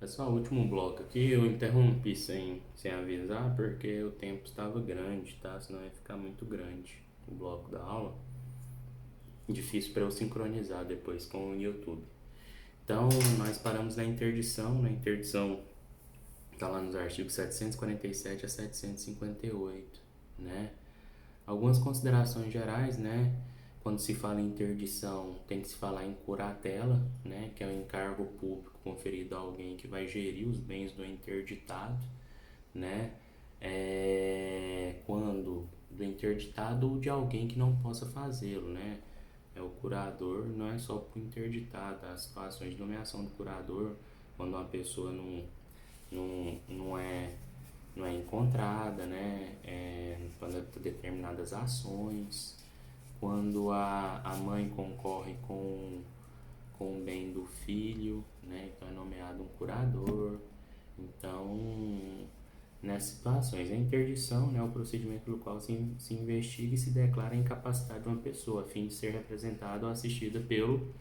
Pessoal, último bloco aqui, eu interrompi sem avisar porque o tempo estava grande, tá? Senão ia ficar muito grande o bloco da aula. Difícil para eu sincronizar depois com o YouTube. Então, nós paramos na interdição. Na interdição está lá nos artigos 747 a 758, né? Algumas considerações gerais, né? Quando se fala em interdição, tem que se falar em curatela, né? Que é o encargo público conferido a alguém que vai gerir os bens do interditado, né? Quando do interditado ou de alguém que não possa fazê-lo, né? É o curador, não é só para o interditado, as situações de nomeação do curador, quando uma pessoa não é encontrada, né? Quando determinadas ações, quando a mãe concorre com o bem do filho, né? Então é nomeado um curador. Então, nessas situações, a interdição, né, é o procedimento pelo qual se investiga e se declara a incapacidade de uma pessoa, a fim de ser representada ou assistida pelo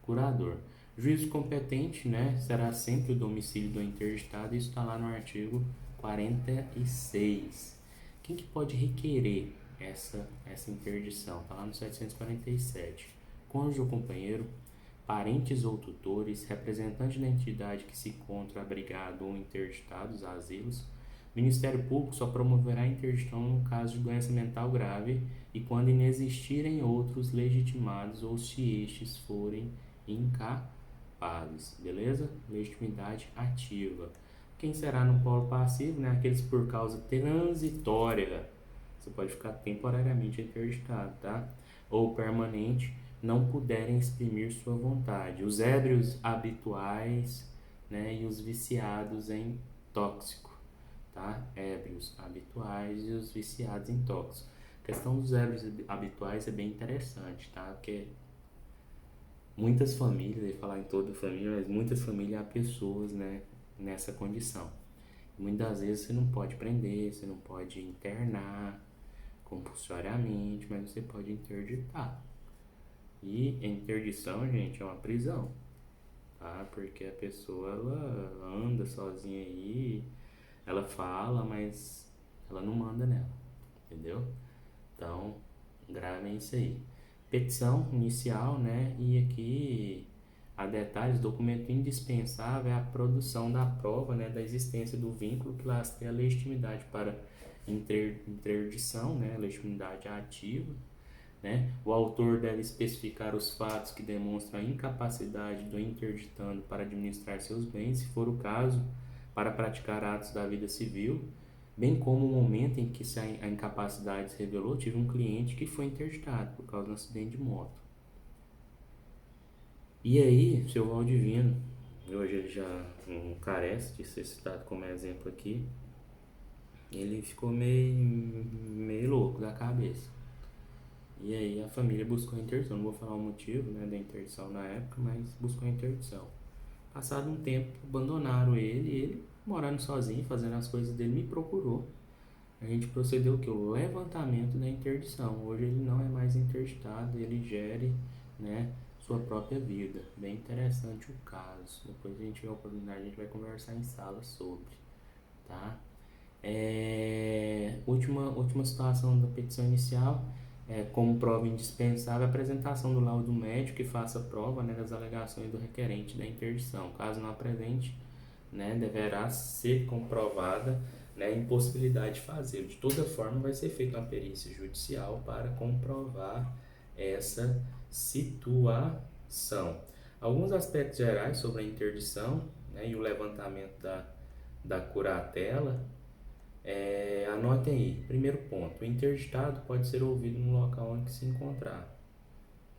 curador. Juízo competente, né, será sempre o domicílio do interditado, isso está lá no artigo 46. Quem que pode requerer essa interdição? Está lá no 747. Cônjuge ou companheiro, parentes ou tutores, representante da entidade que se encontra abrigado ou interditado, os asilos. O Ministério Público só promoverá a interdição no caso de doença mental grave e quando inexistirem outros legitimados ou se estes forem incapazes, beleza? Legitimidade ativa. Quem será no polo passivo, né? Aqueles por causa transitória. Você pode ficar temporariamente interditado, tá? Ou permanente, não puderem exprimir sua vontade. Os ébrios habituais, né? E os viciados em tóxico, tá? Ébrios habituais e os viciados em tóxico. A questão dos ébrios habituais é bem interessante, tá? Porque muitas famílias, eu ia falar em toda família, mas muitas famílias há pessoas, né, nessa condição. Muitas vezes você não pode prender, você não pode internar compulsoriamente, mas você pode interditar. E a interdição, gente, é uma prisão, tá? Porque a pessoa, ela anda sozinha aí, ela fala, mas ela não manda nela, entendeu? Então, gravem isso aí. Petição inicial, né? E aqui há detalhes, documento indispensável é a produção da prova, né, da existência do vínculo que lastreia a legitimidade para interdição, né, legitimidade ativa, né? O autor deve especificar os fatos que demonstram a incapacidade do interditando para administrar seus bens, se for o caso, para praticar atos da vida civil, bem como o momento em que a incapacidade se revelou. Tive um cliente que foi interditado por causa de um acidente de moto. E aí, seu Valdivino, hoje ele já não carece de ser citado como exemplo aqui, ele ficou meio louco da cabeça. E aí a família buscou a interdição. Não vou falar o motivo, né, da interdição na época, mas buscou a interdição. Passado um tempo, abandonaram ele e ele, morando sozinho, fazendo as coisas dele, me procurou. A gente procedeu o que? O levantamento da interdição. Hoje ele não é mais interditado, ele gere, né, sua própria vida. Bem interessante o caso. Depois a gente tiver a oportunidade, a gente vai conversar em sala sobre, tá? Última situação da petição inicial, como prova indispensável, a apresentação do laudo médico que faça prova, né, das alegações do requerente da interdição. Caso não apresente, né, deverá ser comprovada, né, a impossibilidade de fazer. De toda forma, vai ser feita uma perícia judicial para comprovar essa situação. Alguns aspectos gerais sobre a interdição, né, e o levantamento da curatela. Anotem aí. Primeiro ponto: o interditado pode ser ouvido no local onde se encontrar,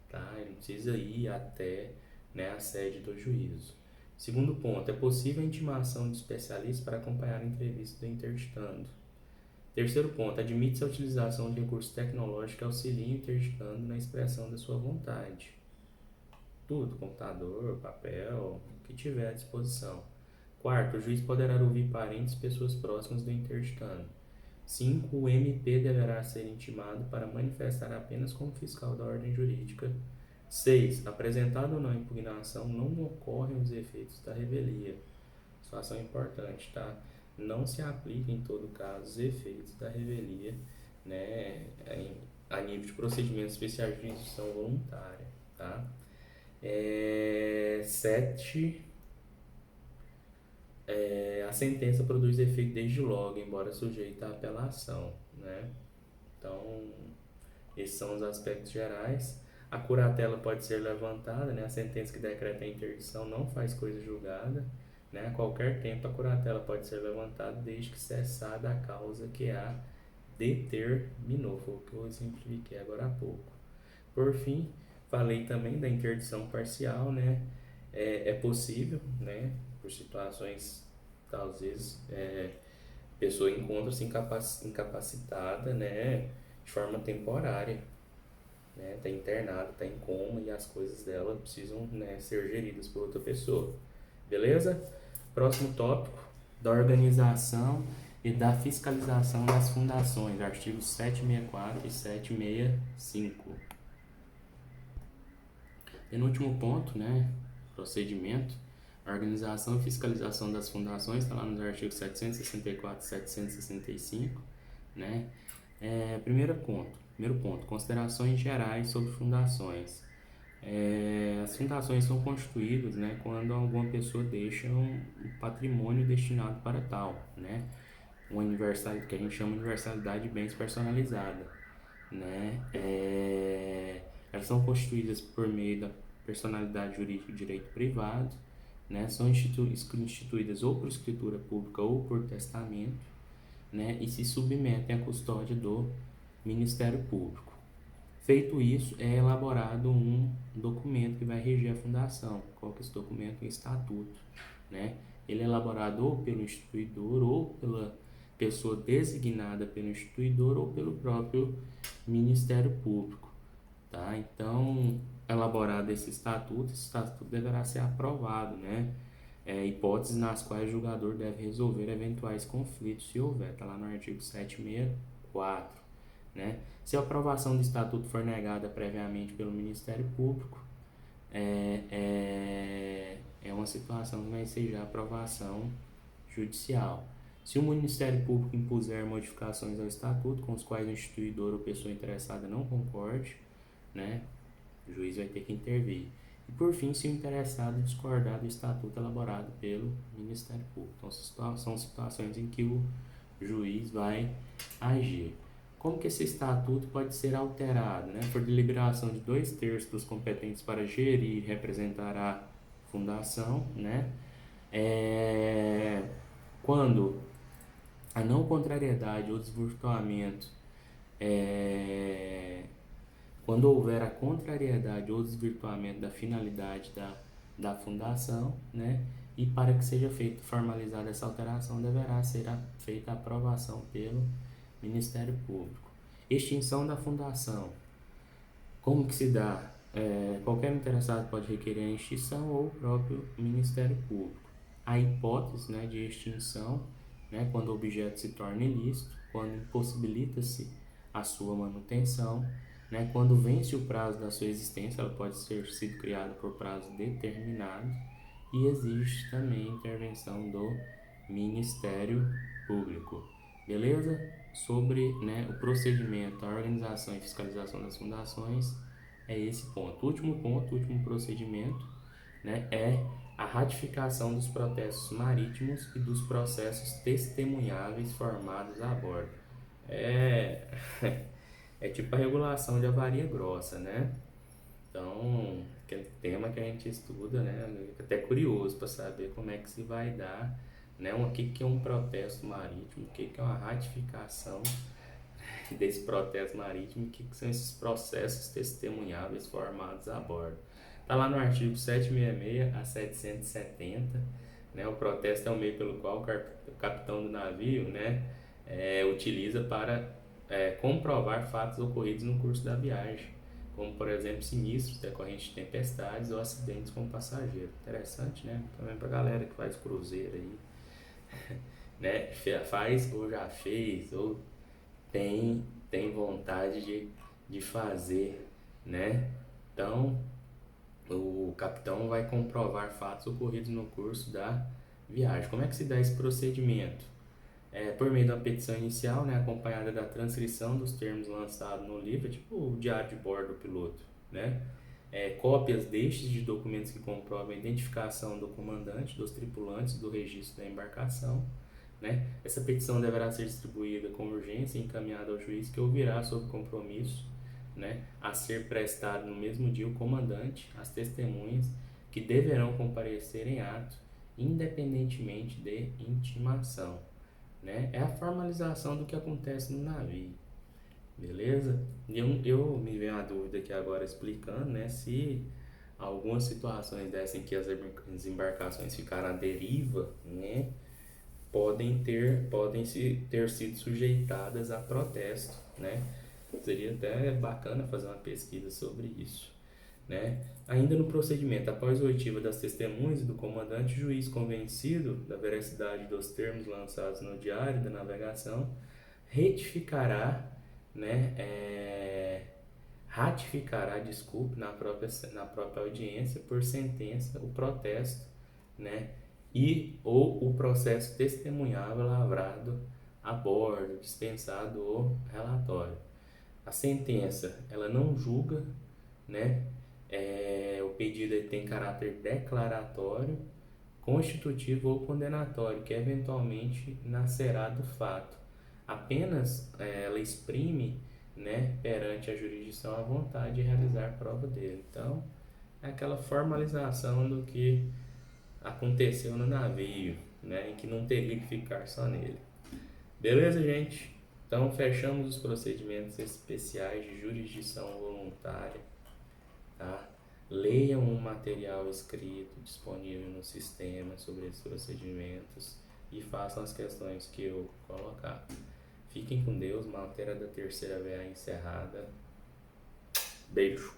tá? Ele não precisa ir até, né, a sede do juízo. Segundo ponto: é possível a intimação de especialistas para acompanhar a entrevista do interditando. Terceiro ponto: admite-se a utilização de recursos tecnológicos que auxiliem o interditando na expressão da sua vontade. Tudo, computador, papel, o que tiver à disposição. Quarto, o juiz poderá ouvir parentes e pessoas próximas do interditando. 5. O MP deverá ser intimado para manifestar apenas como fiscal da ordem jurídica. 6. Apresentada ou não impugnação, não ocorrem os efeitos da revelia. situação importante, tá? Não se aplica em todo caso os efeitos da revelia, né, a nível de procedimentos especiais de jurisdição voluntária, tá? 7. A sentença produz efeito desde logo, embora sujeita à apelação, né? Então, esses são os aspectos gerais. A curatela pode ser levantada, né? A sentença que decreta a interdição não faz coisa julgada, né? A qualquer tempo a curatela pode ser levantada desde que cessada a causa que a determinou, foi o que eu exemplifiquei agora há pouco. Por fim, falei também da interdição parcial, né? É possível, né? Por situações, às vezes, a pessoa encontra-se incapacitada, né? De forma temporária, né? Está internada, está em coma e as coisas dela precisam, né, ser geridas por outra pessoa. Beleza? Próximo tópico, da organização e da fiscalização das fundações, artigos 764 e 765. Penúltimo ponto, né, procedimento, a organização e fiscalização das fundações, está lá nos artigos 764 e 765, né. Primeiro ponto, considerações gerais sobre fundações. As fundações são constituídas, né, quando alguma pessoa deixa um patrimônio destinado para tal, né, uma universalidade, que a gente chama de universalidade de bens personalizada, né. Elas são constituídas por meio da personalidade jurídica de direito privado, né, são instituídas ou por escritura pública ou por testamento, né, e se submetem à custódia do Ministério Público. Feito isso, é elaborado um documento que vai reger a fundação. Qual que é esse documento? Um estatuto, né? Ele é elaborado ou pelo instituidor ou pela pessoa designada pelo instituidor ou pelo próprio Ministério Público, tá? Então, elaborado esse estatuto deverá ser aprovado, né? Hipóteses nas quais o julgador deve resolver eventuais conflitos, se houver, tá lá no artigo 764, né? Se a aprovação do estatuto for negada previamente pelo Ministério Público, é uma situação que vai ser já aprovação judicial. Se o Ministério Público impuser modificações ao estatuto com os quais o instituidor ou pessoa interessada não concorde, né, o juiz vai ter que intervir. E por fim, se o interessado discordar do estatuto elaborado pelo Ministério Público. Então, são situações em que o juiz vai agir. Como que esse estatuto pode ser alterado, né? Por deliberação de 2/3 dos competentes para gerir e representar a fundação, né? Quando a não contrariedade ou desvirtuamento, quando houver a contrariedade ou desvirtuamento da finalidade da fundação, né? E para que seja formalizada essa alteração, deverá ser feita a aprovação pelo Ministério Público. Extinção da fundação. Como que se dá? Qualquer interessado pode requerer a extinção ou o próprio Ministério Público. A hipótese, né, de extinção, né, quando o objeto se torna ilícito, quando impossibilita-se a sua manutenção, né, quando vence o prazo da sua existência, ela pode ser sido criada por prazo determinado, e existe também a intervenção do Ministério Público. Beleza? Sobre, né, o procedimento, a organização e fiscalização das fundações, é esse ponto. O último procedimento, né, é a ratificação dos protestos marítimos e dos processos testemunháveis formados a bordo. É tipo a regulação de avaria grossa, né? Então, aquele tema que a gente estuda, né? Até curioso para saber como é que se vai dar, né? O que é um protesto marítimo, o que é uma ratificação desse protesto marítimo, o que são esses processos testemunháveis formados a bordo. Está lá no artigo 766 a 770, né? O protesto é o meio pelo qual o capitão do navio, né, utiliza para comprovar fatos ocorridos no curso da viagem, como, por exemplo, sinistros decorrentes de tempestades ou acidentes com passageiro. Interessante, né? Também para a galera que faz cruzeiro aí, né? Faz ou já fez, ou tem vontade de fazer, né? Então, o capitão vai comprovar fatos ocorridos no curso da viagem. Como é que se dá esse procedimento? Por meio da petição inicial, né, acompanhada da transcrição dos termos lançados no livro, tipo o diário de bordo do piloto, né? Cópias destes de documentos que comprovam a identificação do comandante, dos tripulantes, do registro da embarcação, né? Essa petição deverá ser distribuída com urgência e encaminhada ao juiz, que ouvirá sob compromisso, né, a ser prestado no mesmo dia o comandante, as testemunhas, que deverão comparecer em ato, independentemente de intimação, né? É a formalização do que acontece no navio, beleza? Eu me veio uma dúvida aqui agora explicando, né, se algumas situações dessas em que as embarcações ficaram à deriva, né, ter sido sujeitadas a protesto, né? Seria até bacana fazer uma pesquisa sobre isso, né? Ainda no procedimento, após a oitiva das testemunhas e do comandante, o juiz, convencido da veracidade dos termos lançados no diário da navegação, retificará, né, ratificará, desculpe, na própria audiência, por sentença, o protesto, né, e ou o processo testemunhável lavrado a bordo, dispensado o relatório. A sentença, ela não julga, né, o pedido ele tem caráter declaratório, constitutivo ou condenatório, que eventualmente nascerá do fato. Apenas ela exprime, né, perante a jurisdição a vontade de realizar prova dele. Então, é aquela formalização do que aconteceu no navio, né, e que não teria que ficar só nele. Beleza, gente? Então, fechamos os procedimentos especiais de jurisdição voluntária, tá? Leiam um material escrito disponível no sistema sobre esses procedimentos e façam as questões que eu colocar. Fiquem com Deus, matéria da terceira VA encerrada. Beijo.